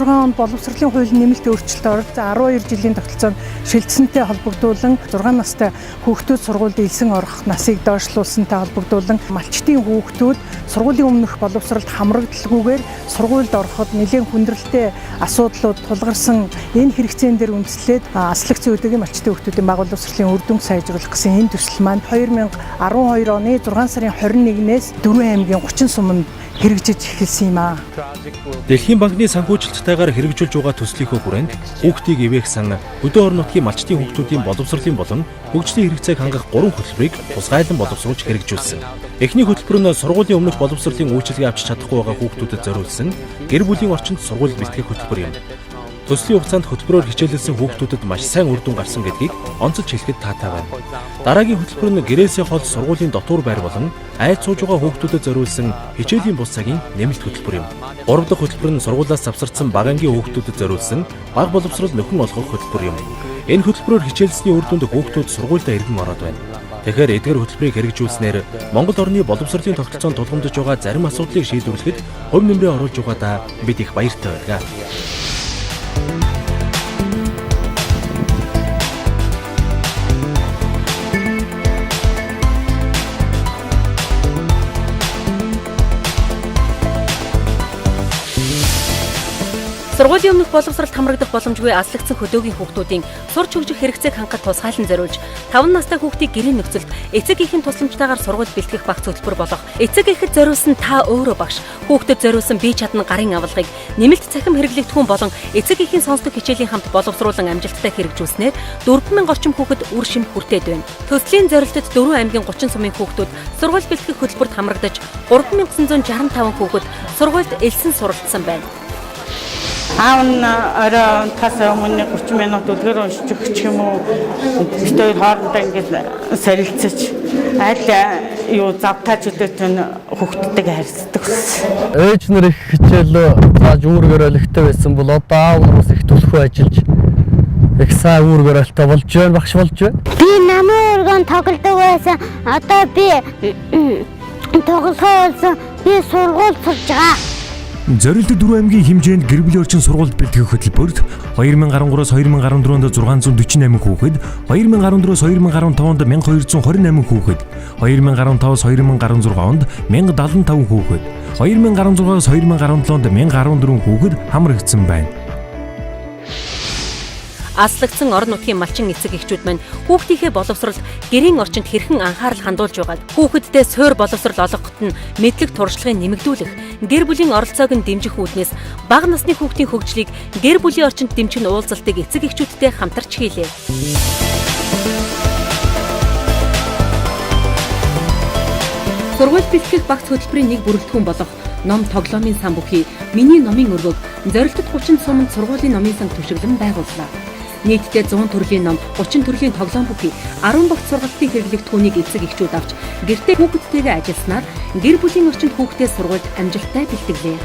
онд боловсролын хуулийн нэмэлт өөрчлөлт орж 12 жилийн тогтолцоонд шилжсэнтэй холбогдуулан 6 настай хүүхдүүд сургуульд элсэн орох насыг доошлуулсантай холбогдуулан малчдын хүүхдүүд сургуулийн өмнөх боловсролд хамрагдalgүйгээр сургуульд ороход нэлээд хүндрэлтэй асуудлууд тулгарсан энэ хэрэгцээн дээр үндэслээд Алслагдсан хөдөөгийн малчдын хүүхдүүдийн бага боловсролын дүнг сайжруулах гэсэн энэ төсөл маань 2012 оны 6 сарын 21-ээс 4 аймгийн 30 суманд хэрэгжиж эхэлсэн юм аа. Дэлхийн банкны санхүүжилттайгаар хэрэгжүүлж байгаа төслийнхөө хүрээнд хүүхдийг ивэхсэн хөдөө орон нутгийн малчдын хүүхдүүдийн боловсролын болон хөгжлийн хэрэгцээг хангах 3 хөтөлбөрийг тусгайлан боловсруулж хэрэгжүүлсэн. Эхний хөтөлбөр нь сургуулийн өмнөх боловсролын үйлчилгээ авч чадахгүй байгаа хүүхдүүдэд зориулсан гэр бүлийн орчинд сургууль бэлтгэх хөтөлбөр юм. Төслийн хугацаанд хөтөлбөрөөр хичээлэлсэн хүүхдүүдэд маш сайн үр дүн гарсан гэдгийг онцолж хэлэхэд таатай байна. Дараагийн хөтөлбөр нь гэрээсээ хол сургуулийн дотуур байр болон айд сууж байгаа хүүхдүүдэд зориулсан хичээлийн бус цагийн нэмэлт хөтөлбөр юм. 3 дахь хөтөлбөр нь сургуулиас завсардсан багангийн хүүхдүүдэд зориулсан бага боловсрол нөхөн олгох хөтөлбөр юм. Энэ хөтөлбөрөөр хичээлсний үр дүнд хүүхдүүд сургуультай иргэн ороод байна. Тэгэхээр эдгээр хөтөлбөрийг хэрэгжүүлснээр Монгол орны боловсролын тогтолцоонд тулгамдж байгаа зарим асуудлыг шийдвэрлэхэд хувь нэмрээ оруулж байгаадаа бид их баяртай байна. Сургуулийн өмнөх боловсролд хамрагдах боломжгүй Алслагдсан хөдөөгийн хүүхдүүдийн сурч хөгжих хэрэгцээг хангахад тусгайлан зориулж 5 настай хүүхдийг гэрийн нөхцөлд эцэг эхийн тусламжтайгаар сургууль бэлтгэх багц хөтөлбөр болох эцэг эхэд зориулсан та өөрөө багш хүүхдэд зориулсан бие чадна гарын авалгыг нэмэлт цахим хэрэглэгдэхүүн болон эцэг эхийн сонсдог хичээлийн хамт боловсруулан амжилттай хэрэгжүүлснээр 4000 орчим хүүхэд үр шим хүртээд байна. Төслийн зорилтод 4 аймгийн 30 сумын хүүхдүүд сургууль бэлтгэх хөтөлбөрт хамрагдаж 3965 хүүхэд сургуульд элсэн суралцсан байна. Аавн орой тас өмнө 30 минут үлгэр уншиж өгч юм уу тэр хоорондоо ингэж солилцож аль юу завтаач өдөрт хүүхдтэйгээ харьцдаг. Ээж нар их хичээлөө зааж үүргээр олигтой байсан бол одоо аав нараас их төлхөө ажиллаж их сайн үүргээр олигтой болж байна, багш болж байна. Би намын өргөн тоглодог байсан. Одоо би тоглохоо болсон. Би сургууль сурж байгаа. Зорилт 4 аймгийн хэмжээнд гэр бүлийн орчин сургуульд бэлтгэх хөтөлбөрт 2013-аас 2014-онд 648 хүүхэд, 2014-өөс 2015-онд 1228 хүүхэд, 2015-аас 2016 онд 1075 хүүхэд, 2016-аас 2017-онд 1014 хүүхэд хамрагдсан байна. Алслагдсан орон нутгийн малчин эцэг эхчүүд маань хүүхдийнхээ боловсролд гэрийн орчинд хэрхэн анхаарал хандуулж байгааг хүүхэддээ суур боловсрол олгоход нь мэдлэг туршлагыг нэмэгдүүлэх, гэр бүлийн оролцоог нь дэмжих үүднээс бага насны хүүхдийн хөгжлийг гэр бүлийн орчинд дэмжих уулзалтыг эцэг эхчүүдтэй хамтарч хийлээ. Сургууль бэлтгэх багц хөтөлбөрийн нэг бүрэлдэхүүн болох ном тоглоомын сан бүхий миний номын өргөг зорилтод 30 суманд сургуулийн номын сан түшиглэн байгууллаа. Нийтдээ 100 төрлийн ном, 30 төрлийн тоглоом бүхий 10 багц сургалтын хэрэглэгдэхүүнийг эцэг эхчүүд авч гэртээ хүүхэдтэйгээ ажилласнаар гэр бүлийн орчинд хүүхдээ сургуульд амжилттай бэлтгэлээ.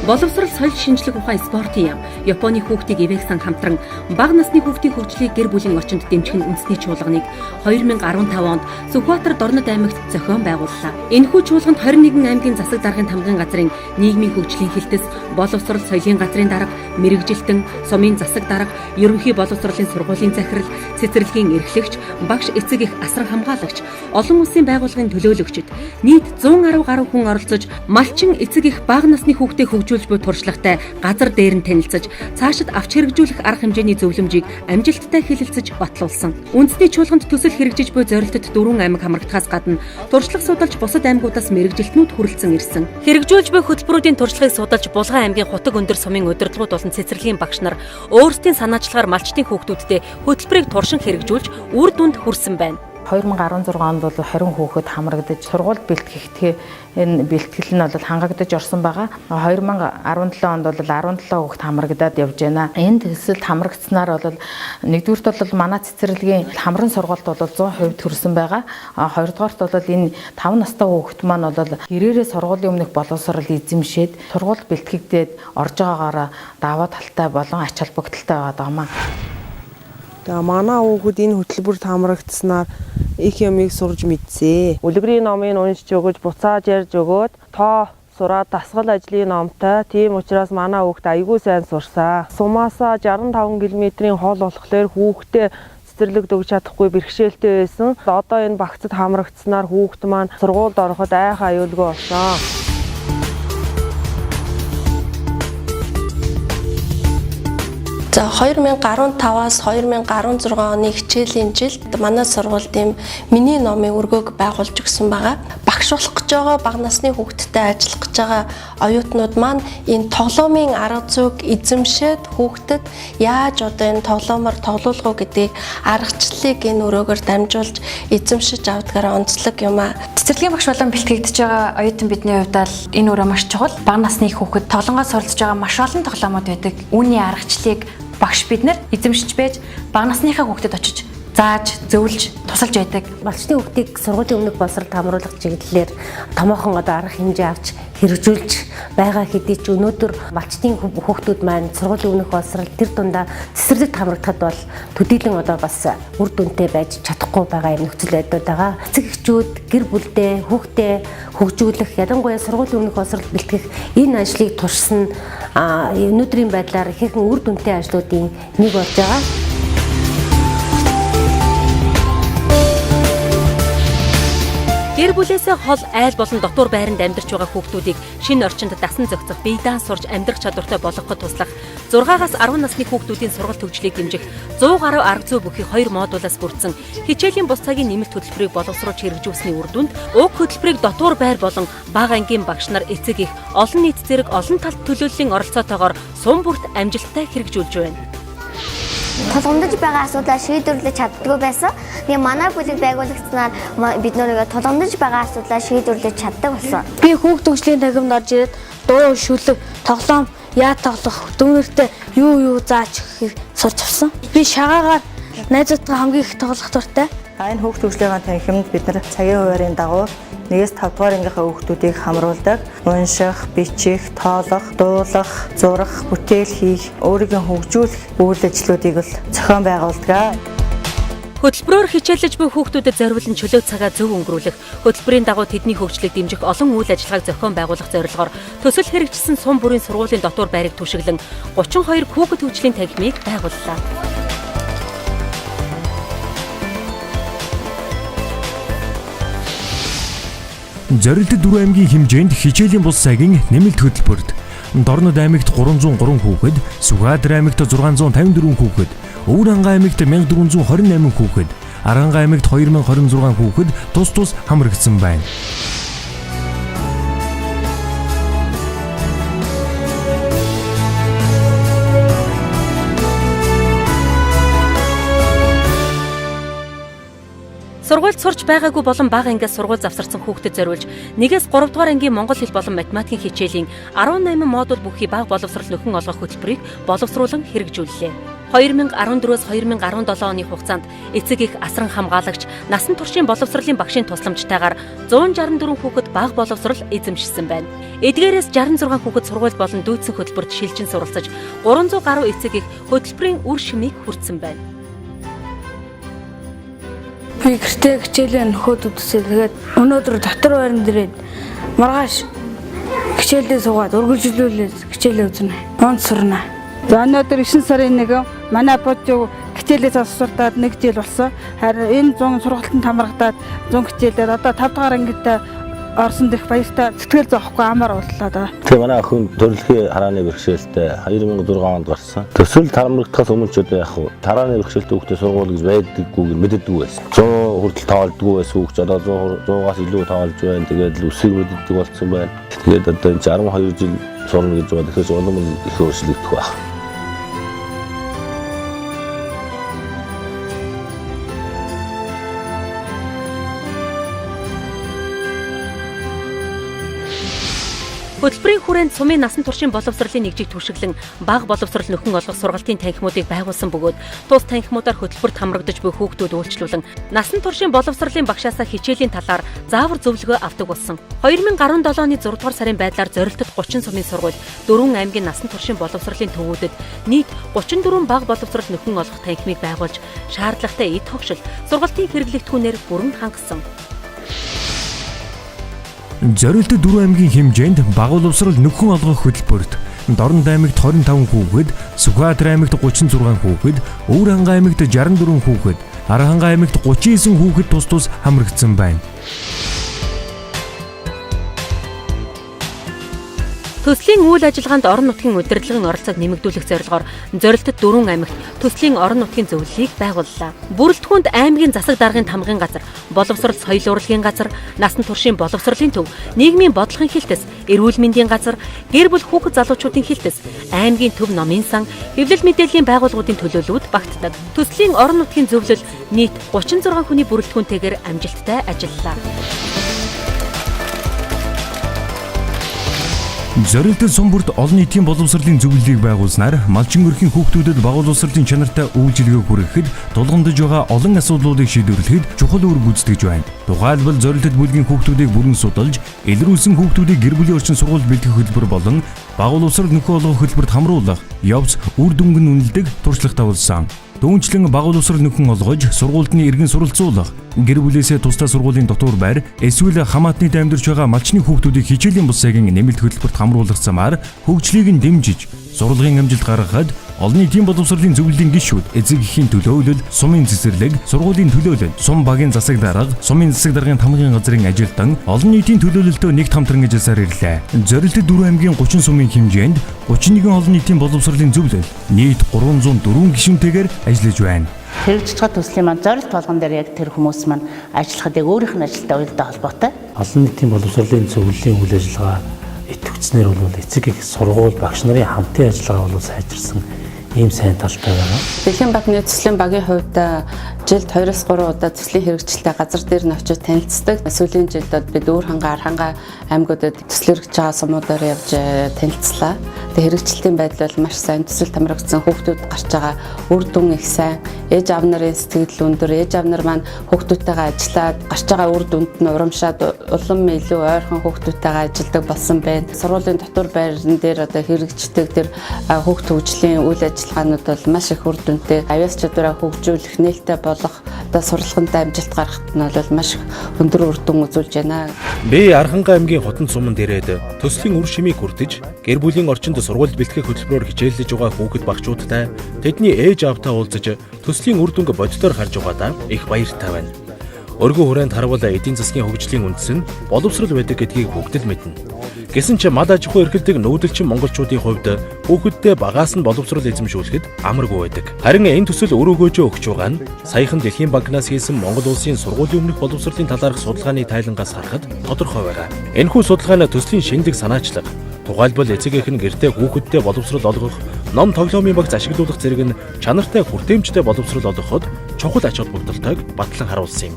Боловсрол соёл шинжлэх ухаан спортын яам, Японы хүүхдийг ивэхсэн хамтран бага насны хүүхдийн хөгжлийг гэр бүлийн орчинд дэмжих нь үндэсний чуулганыг 2015 онд Сүхбаатар Дорнод аймагт зохион байгууллаа. Энэхүү чуулганд 21 аймгийн засаг даргын тамгын газрын нийгмийн хөгжлийн хилтэс, боловсрол соёлын газрын дарга, мэрэгжилтэн, сумын засаг дарга, ерөнхий боловсролын сургуулийн захирал, цэцэрлэгийн эрхлэгч, багш эцэг эх асран хамгаалагч, олон улсын байгууллагын төлөөлөгчд нийт 110 гаруй хүн оролцож малчин эцэг эх бага насны хүүхдээ хөгжүүлж буй туршлагатай газар дээр нь танилцаж цаашид авч хэрэгжүүлэх арга хэмжээний зөвлөмжийг амжилттай хэлэлцэж батлуулсан. Үндэсний чуулганд төсөл хэрэгжиж буй зорилтод 4 аймаг хамрагдахаас гадна туршлага судалж бусад аймагуудаас мэрэгжилтнүүд хүрэлцэн ирсэн. Хэрэгжүүлж буй хөтөлбөрүүдийн туршлагыг судалж Булган аймгийн Хутаг өндөр сумын удирдлагууд болон цэцэрлэгийн багш нар өөрсдийн санаачлагаар малчдын хүүхдүүдтэй хөтөлбөрийг туршин хэрэгжүүлж үр дүнд хүрсэн байна. 2016 онд бол 20 хүүхэд хамрагдаж сургууль бэлтгэхдээ энэ бэлтгэл нь бол хангагдаж орсон байгаа. 2017 онд бол 17 хүүхэд хамрагдаад явж байна. Энэ төсөлд хамрагдсанаар бол нэгдүгüрт бол манай цэцэрлэгийн хамрын сургалт бол 100% төрсөн байгаа. Хоёрдугаарт бол энэ 5 настай хүүхэд маань бол гэрээрээ сургуулийн өмнөх боловсрол эзэмшээд сургууль бэлтгэгдээд орж байгаагаараа даваа талтай болон ач холбогдолтой байгаа даа. Тэгээ манай хүүхэд энэ хөтөлбөрт хамрагдсанаар их юмыг сурж мэдсэн. Үлгэрийн номыг уншиж өгөж, буцааж ярьж өгөөд тоо сураад дасгал ажлын номтой. Тийм учраас манай хүүхд аягүй сайн сурсан. Сумаасаа 65 км-ийн хол болохоор хүүхдээ цэцэрлэгт өгч чадахгүй бэрхшээлтэй байсан. Одоо энэ багцад хамрагдсанаар хүүхд маань сургуульд ороход айхаа аюулгүй болсон. За 2015-аас 2016 оны хичээлийн жилд манай сургуульд миний номын өргөөг байгуулж өгсөн байгаа. Багш болох гэж байгаа бага насны хүүхдтэй ажиллах гэж байгаа оюутнууд маань энэ тоглоомын арга зүйг эзэмшээд хүүхдэд яаж одоо энэ тоглоомоор тоглуулах уу гэдгийг аргачлалыг энэ өрөөгөөр дамжуулж эзэмшиж авдгаараа онцлог юм аа. Цэцэрлэгийн багш болон бэлтгэгдэж байгаа оюутан бидний хувьд энэ өрөө маш чухал. Бага насны хүүхэд тоглоомоос суралцж байгаа маш олон тоглоомод байдаг. Үүний аргачлалыг багш бид нар эзэмшиж байж бага насныхаа хүүхдэд очиж зааж, зөвлөж, тусалж байдаг. Малчдын хүүхдийг сургуулийн өмнөх боловсролд хамруулах чиглэлээр томоохон арга хэмжээ авч хэрэгжүүлж байгаа хэдий ч өнөөдөр малчдын хүүхдүүд маань сургуулийн өмнөх боловсрол тэр дундаа цэцэрлэгт хамрагдахад бол төдийлөн бас үр дүнтэй байж чадахгүй байгаа юм нөхцөл байдал байгаа. Эцэг эхчүүд гэр бүлдээ хүүхдээ хөгжүүлэх, ялангуяа сургуулийн өмнөх боловсролд бэлтгэх энэ ажлыг туршсан өнөөдрийн байдлаар ихэнх үр дүнтэй ажлуудын нэг болж байгаа. Гэр бүлээсээ хол айл болон дотор байранд амьдарч байгаа хүүхдүүдийг шинэ орчинд дасан зохицох, бие даан сурж амьдрах чадвартай болгоход туслах, 6-аас 10 насны хүүхдүүдийн сургалт хөгжлийг дэмжих 100 гаруй арга зүй бүхий 2 модулаас бүрдсэн хичээлийн бус цагийн нэмэлт хөтөлбөрийг боловсруулж хэрэгжүүлсэний үр дүнд уг хөтөлбөрийг дотор байр болон бага ангийн багш нар эцэг их олон нийт зэрэг олон талт төлөөллийн оролцоотойгоор сум бүрт амжилттай хэрэгжүүлж байна. Тулгамдж байгаа асуудлаа шийдвэрлэж чаддгүй байсан. Тэгээ манай бүлэг байгуулагчнаар бид нөрөө тулгамдж байгаа асуудлаа шийдвэрлэж чаддаг болсон. Би хүүхд төгслийн тагимд орж ирээд дуу, шүлэг, тоглоом, яа тоглох, дүүнэртэй юу зааж өгөхийг сурч авсан. Би шагаагаар найзуудтай хамгийн их тоглох дуртай. Энэ хүүхд төгслийн танхимд бид нар цагийн хуваарийн дагуу 1-ээс 5 дугаар ангийнхаа хүүхдүүдийг хамруулдаг. Унших, бичих, тоолох, дуулах, зурах, бүтээл хийх, өөрийгөө хөгжүүлэх үйл ажлуудыг л зохион байгуулдаг. Хөтөлбөрөөр хичээлж буй хүүхдүүдэд зориулсан чөлөө цагаа зөв өнгөрүүлэх, хөтөлбөрийн дагуу тэдний хөгжлийг дэмжих олон үйл ажиллагааг зохион байгуулах зорилгоор төсөл хэрэгжсэн сум бүрийн сургуулийн дотор байрыг түшиглэн 32 хүүхэд хөгжлийн танхимыг байгууллаа. Зорилттой 4 аймгийн хэмжээнд хичээлийн бус цагийн нэмэлт хөтөлбөрт Дорнод аймагт 303 хүүхэд, Сүхбаатар аймагт 654 хүүхэд, Өвөрхангай аймагт 1428 хүүхэд, Аранхай аймагт 2026 хүүхэд тус хамрагдсан байна. Сургуульд сурч байгаагүй болон бага ангиас сургууль завсарсан хүүхдэд зориулж 1-ээс 3 дугаар ангийн монгол хэл болон математикийн хичээлийн 18 модуль бүхий бага боловсрол нөхөн олгох хөтөлбөрийг боловсруулан хэрэгжүүллээ. 2014-өөс 2017 оны хугацаанд эцэг их асран хамгаалагч насан туршийн боловсролын багшийн тусламжтайгаар 164 хүүхэд бага боловсрол эзэмшсэн байна. Эдгээрээс 66 хүүхэд сургууль болон дүүцэн хөтөлбөрт шилжин суралцаж 300 гаруй эцэг их хөтөлбөрийн үр шимийг хүртсэн байна. Би гэртээ хичээлээ нөхөд үтсээ тэгээд өнөөдөр дотор байран дээрээ маргааш хичээлдээ суугаад үргэлжлүүлээд хичээлээ үзнэ. Онд сурна. За өнөөдөр 9 сарын 1 манай бодж хичээлээ засвартаад 1 жил болсон. Харин энэ 100 сургалтанд хамрагдаад 100 хичээлээр одоо 5 дугаар ангитай орсон дэх баяртай сэтгэл зовхгүй амар боллоо да. Тэгээ манай охин төрөлхийн харааны бэрхшээлтэй 2006 онд гарсан. Төсөл хамрагдахаас өмнө ч одоо яг харааны бэрхшээлтэй хүүхдээ сургууль гэж байдаггүйг мэддэггүй байсан. 100 хүртэл тоолдгүй байсан хүүхд одоо 100-аас илүү тоолж байна. Тэгээд л үсэг мэддэг болсон байна. Тэгээд одоо энэ 12 жил сурна гэж байна. Тэгэхээр улам их өөрчлөгдөх байна. Хөтөлбөрийн хүрээнд сумын насан туршийн боловсролын нэгжийг туршиглан бага боловсрол нөхөн олгох сургалтын танхимуудыг байгуулсан бөгөөд тус танхимуудаар хөтөлбөрт хамрагдаж буй хүүхдүүд үйлчлүүлэн насан туршийн боловсролын багшаасаа хичээлийн талаар заавар зөвлөгөө авдаг болсон. 2017 оны 6 дугаар сарын байдлаар зорилтод 30 сумын сургууль 4 аймгийн насан туршийн боловсролын төвүүдэд нийт 34 бага боловсрол нөхөн олгох танхимыг байгуулж шаардлагатай эд хогшил сургалтын хэрэглэгдэхүүнээр бүрэн хангасан. Зорилтод 4 аймгийн хэмжээнд бага боловсрол нөхөн олгох хөтөлбөрт Дорнод аймагт 25 хүүхэд, Сүхбаатар аймагт 36 хүүхэд, Өвөр хангай аймагт 64 хүүхэд, Архангай аймагт 39 хүүхэд тус хамрагдсан байна. Төслийн үйл ажиллагаанд орон нутгийн удирдлагын оролцоог нэмэгдүүлэх зорилгоор зорилтод 4 аймагт төслийн орон нутгийн зөвлөлийг байгууллаа. Бүрэлдэхүүнд аймгийн засаг даргын тамгын газар, боловсрол соёл урлагийн газар, насан туршийн боловсролын төв, нийгмийн бодлогын хилтэс, эрүүл мэндийн газар, гэр бүл хүүхэд залуучуудын хилтэс, аймгийн төв номын сан, хэвлэл мэдээллийн байгууллагуудын төлөөллүүд багтдаг. Төслийн орон нутгийн зөвлөл нийт 36 хүний бүрэлдэхүүнтэйгээр амжилттай ажиллалаа. Зорилтод сум бүрт олон нийтийн боловсролын зөвлөлийг байгуулснаар малчин өрхийн хүүхдүүдэд бага боловсролын чанартай үйлчилгээ хүргэхэд тулгамдж байгаа олон асуудлуудыг шийдвэрлэхэд чухал үүрэг гүйцэтгэж байна. Тухайлбал зорилтод бүлгийн хүүхдүүдийг бүрэн судалж, илрүүлсэн хүүхдүүдийг гэр бүлийн орчин сургууль бэлтгэх хөтөлбөр болон бага боловсрол нөхөн олгох хөтөлбөрт хамруулах явц үр дүнг нь үнэлдэг туршлагатай болсон. Түүнчлэн бага боловсрол нөхөн олгож, сургуульдны иргэн суралцуулах, гэр бүлээсээ тусдаа сургуулийн дотор байр, эсвэл хамаатны амьдарч байгаа малчны хүүхдүүдийг хичээлийн бус цагийн нэмэлт хөтөлбөрт хамруулах замаар хөгжлийг нь дэмжиж, сургуулийн амжилт гаргахад олон нийтийн боловсролын зөвлөлийн гишүүд, эцэг эхийн төлөөлөл, сумын цэцэрлэг, сургуулийн төлөөлөл, сум багийн засаг дарга, сумын засаг даргын тамгын газрын ажилтан олон нийтийн төлөөлөлтөд нэгт хамтран ажилласаар ирлээ. Зорилтод 4 аймгийн 30 сумын хэмжээнд 31 олон нийтийн боловсролын зөвлөл нийт 304 гишүүнтэйгээр ажиллаж байна. Хэрэгжиж төслийн маань зорилт болгон дээр яг тэр хүмүүс маань ажиллахад яг өөрийнх нь ажилтай уялдаа холбоотой. Олон нийтийн боловсролын зөвлөлийн үйл ажиллагаа идэвхжснээр бол эцэг их сургууль багш нарын хамтын ажиллагаа бол сайжирсан ийм сайн талтай байна. Дэлхийн банкны төслийн багийн хувьд жилд 2-3 удаа төслийн хэрэгжилтэй газар дээр нь очиж танилцдаг. Сүүлийн жилдод бид Өвөр хангай, Архангай аймагуудад төсөл хэрэгжиж байгаа сумуудаар явж танилцлаа. Тэгээ хэрэгжилтийн байдал бол маш сайн, төсөл тамирагдсан хүүхдүүд гарч байгаа үр дүн их сайн. Ээж аав нарын сэтгэл өндөр, ээж аав нар маань хүүхдүүдтэйгээ ажиллаад гарч байгаа үр дүнд нь урамшаад улам илүү ойрхон хүүхдүүдтэйгээ ажилладаг болсон байна. Сургуулийн дотор байран дээр одоо хэрэгждэг тэр хүүхд хөгжлийн үйл ажиллагаанууд бол маш их үр дүнтэй. Авяас чадвараа хөгжүүлэх, нээлттэй болох, одоо сурлагынтай амжилт гаргахад нь бол маш их өндөр үр дүн үзүүлж байна. Би Архангай аймгийн хотон суманд ирээд төслийн үр шимийг хүртэж, гэр бүлийн орчинд сургууль бэлтгэх хөтөлбөрөөр хичээллэж байгаа хүүхэд багчуудтай, тэдний ээж аавтай уулзаж төслийн үр дүнг боддоор харж байгаадаа их баяртай байна. Өргөн хүрээнд харвал эдийн засгийн хөгжлийн үндэс нь боловсрол байдаг гэдгийг бүгд л мэднэ. Гэсэн ч мад аж ахуй эрхэлдэг нүүдэлчин монголчуудын хувьд хүүхэдтэй багаас нь боловсрол эзэмшүүлэхэд амаргүй байдаг. Харин энэ төсөл өр өгөөжөө өгч байгаа нь саяхан Дэлхийн банкнаас хийсэн Монгол улсын сургуулийн өмнөх боловсролын талаарх судалгааны тайлангаас харахад тодорхой байгаа. Энэхүү судалгааны төслийн шинэлэг санаачлага, тухайлбал эцэг эх нь гэртээ хүүхэдтэй боловсрол олгох, ном тоглоомын багц ашиглуулах зэрэг нь чанартай хүртээмжтэй боловсрол олгоход чухал ач холбогдолтойг батлан харуулсан юм.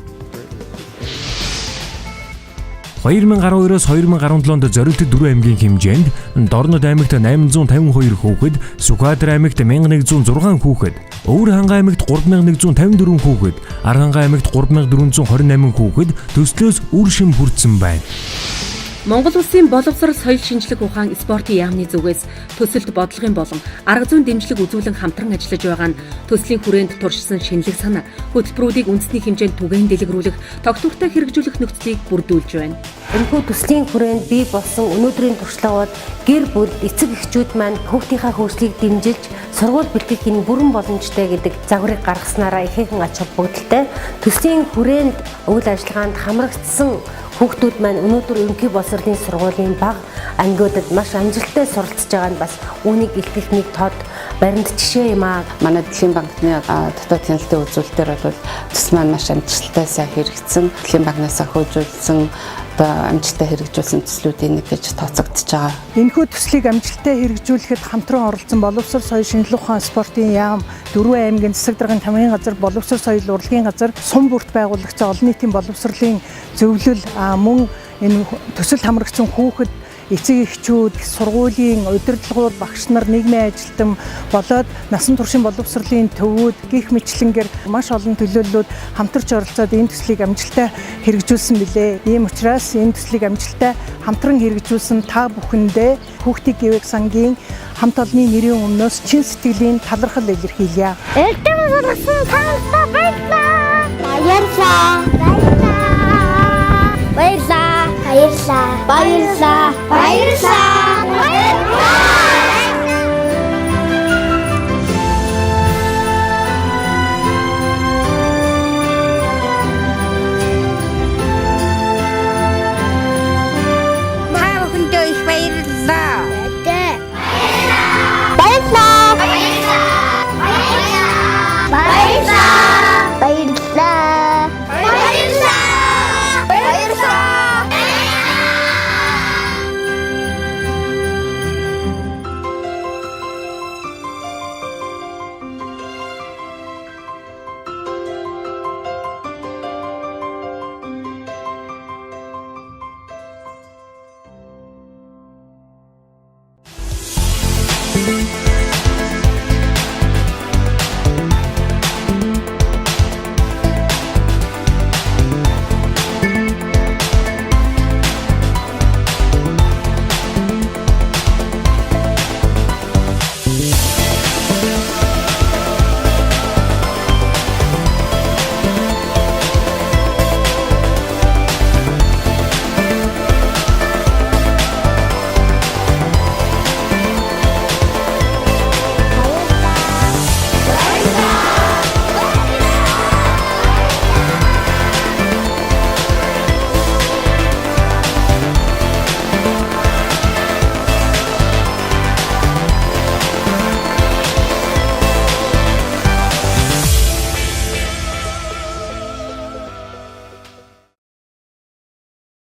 2012-оос 2017 онд зорилтод 4 аймгийн хэмжээнд Дорнод аймагт 852 хүүхэд, Сүхбаатар аймагт 1106 хүүхэд, Өвөр хангай аймагт 3154 хүүхэд, Архангай аймагт 3428 хүүхэд төслөөс үр шим хүртсэн байна. Монгол улсын боловсрол соёл шинжлэх ухаан спортын яамны зүгээс төсөлд бодлогын болон арга зүйн дэмжлэг үзүүлэн хамтран ажиллаж байгаа нь төслийн хүрээнд туршсан шинэлэг санаа хөтөлбөрүүдийг үндэсний хэмжээнд түгээн дэлгэрүүлэх, тогтвортой хэрэгжүүлэх нөхцөлийг бүрдүүлж байна. Энэхүү төслийн хүрээнд бий болсон өнөөдрийн туршлагууд гэр бүл, эцэг эхчүүд маань хүүхдийнхаа хөгжлийг дэмжиж сургууль бэлтгэх нь бүрэн боломжтой гэдэг загварыг гаргаснараа ихээхэн ач холбогдолтой. Төслийн хүрээнд үйл ажиллагаанд хамрагдсан хүүхдүүд маань өнөөдөр ерөнхий боловсролын сургуулийн бага ангиудад маш амжилттай суралцж байгаа нь бас үүнийг илтгэх нэг тод баримт жишээ юм аа. Манай Дэлхийн банкны дотоод хяналтын үзүүлэлтээр бол төс маань маш амжилттай сайн хэрэгжсэн. Дэлхийн банкнаас хөгжүүлсэн амжилттай хэрэгжүүлсэн төслүүдийн нэг гэж тооцогдож байгаа. Энэхүү төслийг амжилттай хэрэгжүүлэхэд хамтран оролцсон боловсрол соёл шинжлэх ухаан спортын яам, 4 аймгийн засаг даргын тамгын газар, боловсрол соёл урлагийн газар, сум бүрт байгуулагдсан олон нийтийн боловсролын зөвлөл мөн энэ төсөл хамрагдсан хүүхэд эцэг эхчүүд, сургуулийн удирдлагууд, багш нар, нийгмийн ажилтан болоод насан туршийн боловсролын төвүүд гих мэтлэнгээр маш олон төлөөллүүд хамтарч оролцоод энэ төслийг амжилттай хэрэгжүүлсэн билээ. Ийм учраас энэ төслийг амжилттай хамтран хэрэгжүүлсэн та бүхэндээ хүүхдийн гэвэг сангийн хамт олонны нэрийн өмнөөс чин сэтгэлийн талархал илэрхийлье. Эрдэм сургасан танилцуулга баярлалаа. Баярлалаа. Баярлалаа. Баярлалаа. Баярлалаа. Баярлалаа. Баярлалаа. Thank you.